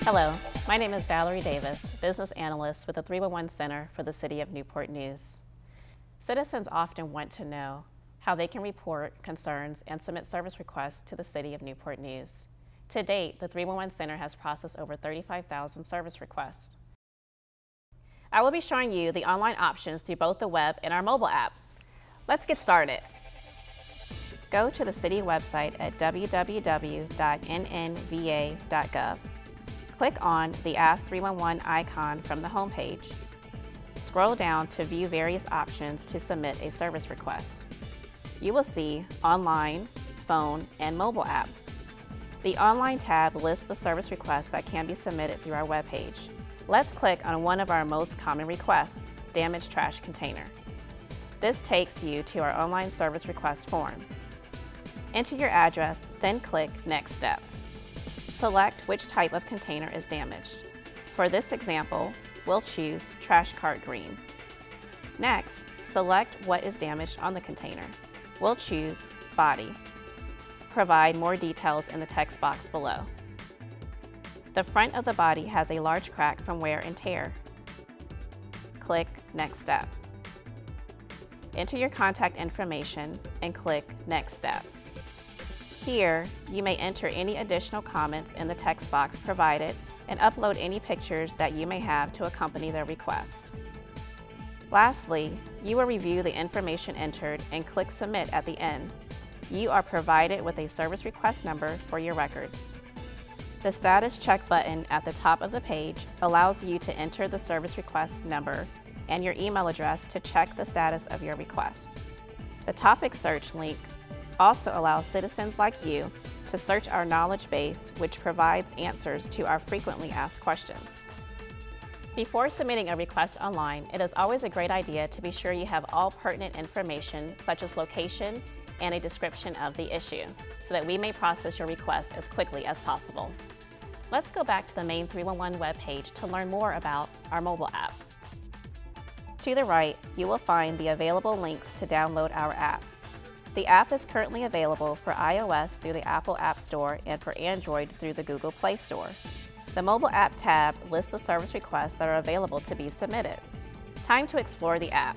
Hello, my name is Valarie Davis, Business Analyst with the 311 Center for the City of Newport News. Citizens often want to know how they can report concerns and submit service requests to the City of Newport News. To date, the 311 Center has processed over 35,000 service requests. I will be showing you the online options through both the web and our mobile app. Let's get started. Go to the City website at www.nnva.gov. Click on the Ask 311 icon from the home page. Scroll down to view various options to submit a service request. You will see Online, Phone, and Mobile app. The Online tab lists the service requests that can be submitted through our web page. Let's click on one of our most common requests, damaged trash container. This takes you to our online service request form. Enter your address, then click Next Step. Select which type of container is damaged. For this example, we'll choose Trash Cart Green. Next, select what is damaged on the container. We'll choose Body. Provide more details in the text box below. The front of the body has a large crack from wear and tear. Click Next Step. Enter your contact information and click Next Step. Here, you may enter any additional comments in the text box provided and upload any pictures that you may have to accompany the request. Lastly, you will review the information entered and click Submit at the end. You are provided with a service request number for your records. The status check button at the top of the page allows you to enter the service request number and your email address to check the status of your request. The topic search link also allows citizens like you to search our knowledge base, which provides answers to our frequently asked questions. Before submitting a request online, it is always a great idea to be sure you have all pertinent information such as location and a description of the issue, so that we may process your request as quickly as possible. Let's go back to the main 311 webpage to learn more about our mobile app. To the right, you will find the available links to download our app. The app is currently available for iOS through the Apple App Store and for Android through the Google Play Store. The Mobile App tab lists the service requests that are available to be submitted. Time to explore the app.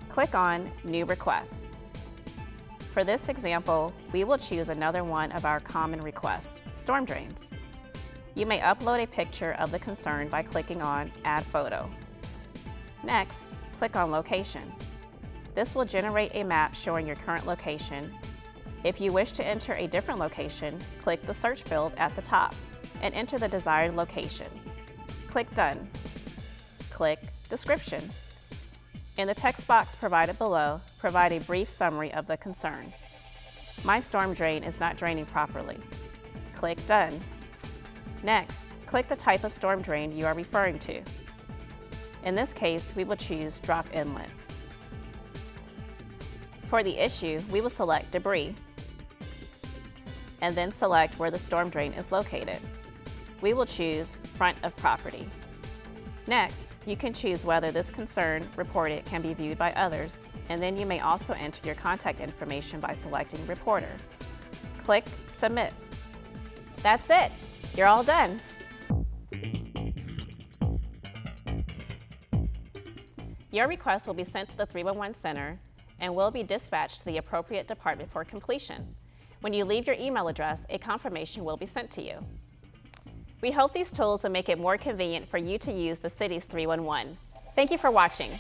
Click on New Request. For this example, we will choose another one of our common requests, storm drains. You may upload a picture of the concern by clicking on Add Photo. Next, click on Location. This will generate a map showing your current location. If you wish to enter a different location, click the search field at the top and enter the desired location. Click Done. Click Description. In the text box provided below, provide a brief summary of the concern. My storm drain is not draining properly. Click Done. Next, click the type of storm drain you are referring to. In this case, we will choose Drop Inlet. For the issue, we will select Debris, and then select where the storm drain is located. We will choose Front of Property. Next, you can choose whether this concern reported can be viewed by others, and then you may also enter your contact information by selecting Reporter. Click Submit. That's it! You're all done! Your request will be sent to the 311 Center and will be dispatched to the appropriate department for completion. When you leave your email address, a confirmation will be sent to you. We hope these tools will make it more convenient for you to use the city's 311. Thank you for watching.